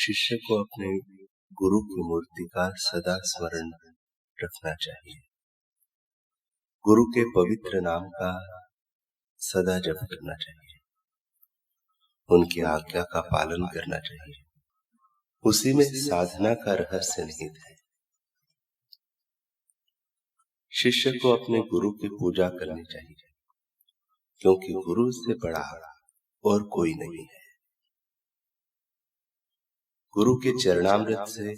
शिष्य को अपने गुरु की मूर्ति का सदा स्मरण रखना चाहिए। गुरु के पवित्र नाम का सदा जप करना चाहिए। उनकी आज्ञा का पालन करना चाहिए। उसी में साधना का रहस्य निहित है। शिष्य को अपने गुरु की पूजा करनी चाहिए, क्योंकि गुरु से बड़ा और कोई नहीं है। गुरु के चरणामृत से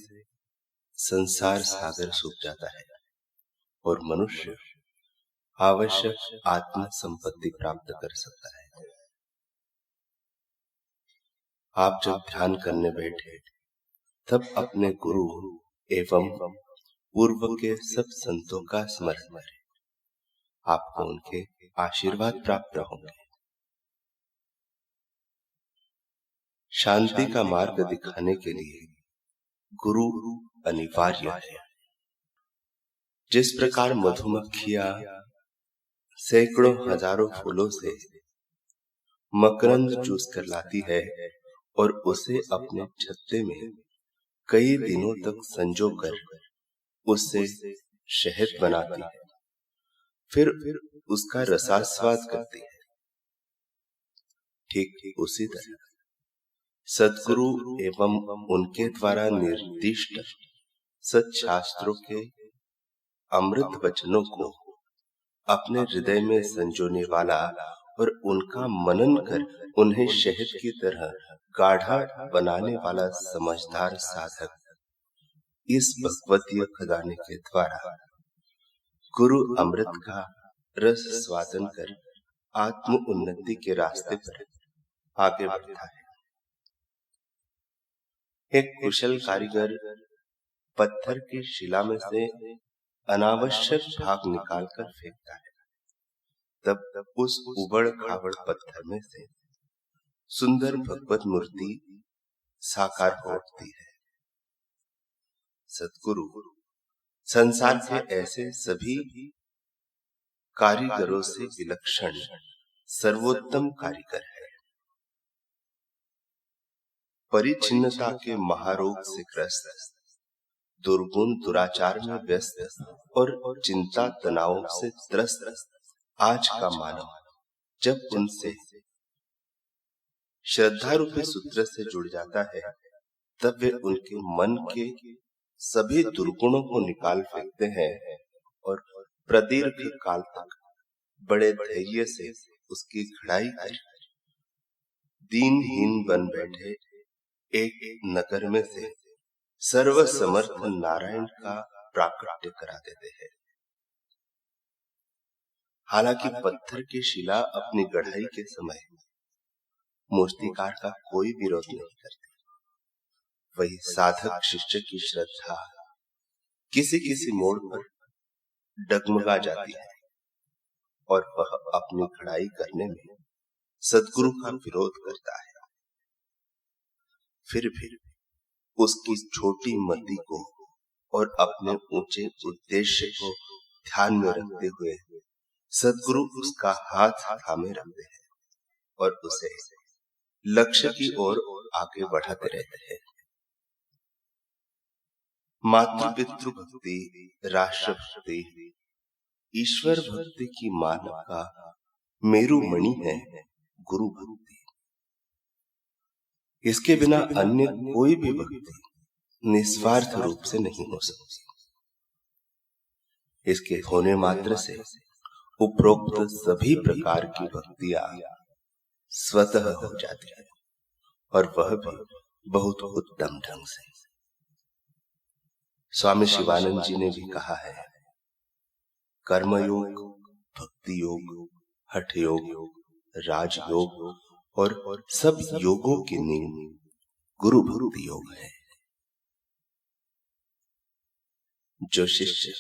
संसार सागर सूख जाता है और मनुष्य आवश्यक आत्म संपत्ति प्राप्त कर सकता है। आप जब ध्यान करने बैठे तब अपने गुरु एवं पूर्व के सब संतों का स्मरण करें। आपको उनके आशीर्वाद प्राप्त होंगे। शांति का मार्ग दिखाने के लिए गुरु अनिवार्य है। जिस प्रकार मधुमक्खियां सैकड़ों हजारों फूलों से मकरंद चूस कर लाती है और उसे अपने छत्ते में कई दिनों तक संजो कर उससे शहद बनाती है, फिर उसका रसास्वाद करती है, ठीक उसी तरह सद्गुरु एवं उनके द्वारा निर्दिष्ट सत्शास्त्रों के अमृत वचनों को अपने हृदय में संजोने वाला और उनका मनन कर उन्हें शहद की तरह गाढ़ा बनाने वाला समझदार साधक इस भगवतीय खजाने के द्वारा गुरु अमृत का रस स्वादन कर आत्म उन्नति के रास्ते पर आगे बढ़ता है। एक कुशल कारीगर पत्थर की शिला में से अनावश्यक भाग निकालकर फेंकता है, तब उस उबड़ खाबड़ पत्थर में से सुंदर भगवत मूर्ति साकार होती है। सद्गुरु संसार के ऐसे सभी कारीगरों से विलक्षण सर्वोत्तम कारीगर है। परिच्छिन्नता के महारोग से ग्रस्त, दुर्गुण दुराचार में व्यस्त और चिंता तनाव से त्रस्त आज का मानव जब उनसे श्रद्धा रूपी सूत्र से जुड़ जाता है, तब वे उनके मन के सभी दुर्गुणों को निकाल फेंकते हैं और प्रदीर्घ काल तक बड़े धैर्य से उसकी खड़ाई कर दीनहीन बन बैठे एक नगर में से सर्व समर्थ नारायण का प्राकट्य करा देते हैं। हालांकि पत्थर की शिला अपनी गढ़ाई के समय मूर्तिकार का कोई विरोध नहीं करती, वही साधक शिष्य की श्रद्धा किसी किसी मोड़ पर डगमगा जाती है और वह अपनी खड़ाई करने में सद्गुरु का विरोध करता है। फिर भी उसकी छोटी मति को और अपने ऊंचे उद्देश्य को ध्यान में रखते हुए सद्गुरु उसका हाथ थामे रखते हैं और उसे लक्ष्य की ओर आगे बढ़ाते रहते हैं। मातृ पितृ भक्ति, राष्ट्र भक्ति, ईश्वर भक्ति की मानव का मेरुमणि है गुरु भक्ति। इसके बिना अन्य कोई भी भक्ति निस्वार्थ रूप से नहीं हो सकती। इसके होने मात्र से उपरोक्त सभी प्रकार की भक्तियां स्वतः हो जाती है और वह भी बहुत उत्तम ढंग से। स्वामी शिवानंद जी ने भी कहा है, कर्मयोग, भक्ति योग, हठ योग, राजयोग और सब योगों की नींव गुरु भक्ति योग है। जो शिष्य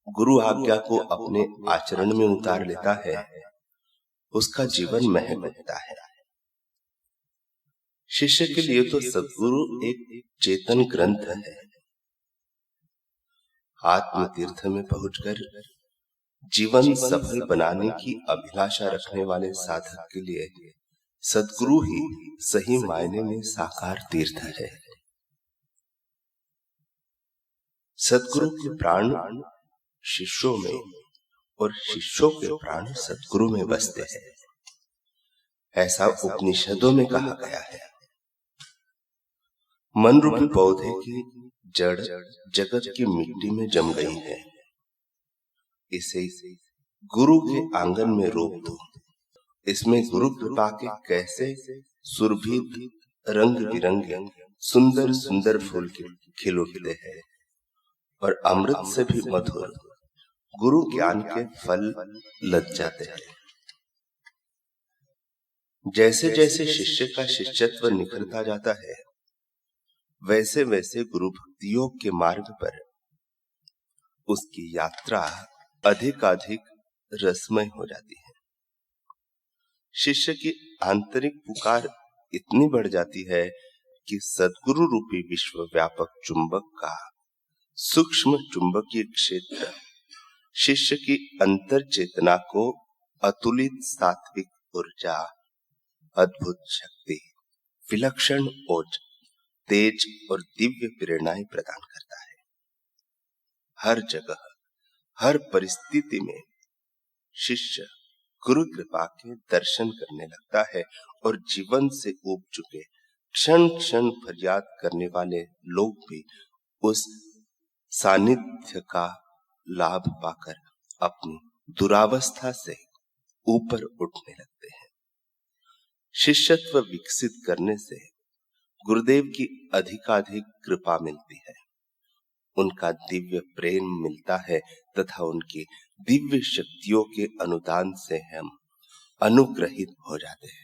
गुरु आज्ञा को अपने आचरण में उतार लेता है, उसका जीवन महक उठता है। शिष्य के लिए तो सद्गुरु एक चेतन ग्रंथ है। आत्म तीर्थ में पहुंचकर जीवन सफल बनाने की अभिलाषा रखने वाले साधक के लिए सद्गुरु ही सही मायने में साकार तीर्थ है। सद्गुरु के प्राण शिष्यों में और शिष्यों के प्राण सद्गुरु में बसते हैं, ऐसा उपनिषदों में कहा गया है। मन रूपी पौधे की जड़ जगत की मिट्टी में जम गई है, इसे गुरु के आंगन में रोप दो। इसमें गुरु कृपा के कैसे सुरभित रंग बिरंगे सुंदर सुंदर फूल खिल उठते हैं और अमृत से भी मधुर गुरु ज्ञान के फल लग जाते हैं। जैसे जैसे शिष्य का शिष्यत्व निखरता जाता है, वैसे वैसे गुरु भक्ति योग के मार्ग पर उसकी यात्रा अधिकाधिक रसमय हो जाती है। शिष्य की आंतरिक पुकार इतनी बढ़ जाती है कि सद्गुरु रूपी विश्व व्यापक चुंबक का सूक्ष्म चुंबकीय क्षेत्र शिष्य की अंतर चेतना को अतुलित सात्विक ऊर्जा, अद्भुत शक्ति, विलक्षण ओज, तेज और दिव्य प्रेरणाएं प्रदान करता है। हर जगह, हर परिस्थिति में शिष्य गुरु कृपा के दर्शन करने लगता है और जीवन से ऊब चुके, क्षण क्षण फरियाद करने वाले लोग भी उस सानिध्य का लाभ पाकर अपनी दुरावस्था से ऊपर उठने लगते हैं। शिष्यत्व विकसित करने से गुरुदेव की अधिकाधिक कृपा मिलती है, उनका दिव्य प्रेम मिलता है तथा उनकी दिव्य शक्तियों के अनुदान से हम अनुग्रहित हो जाते हैं।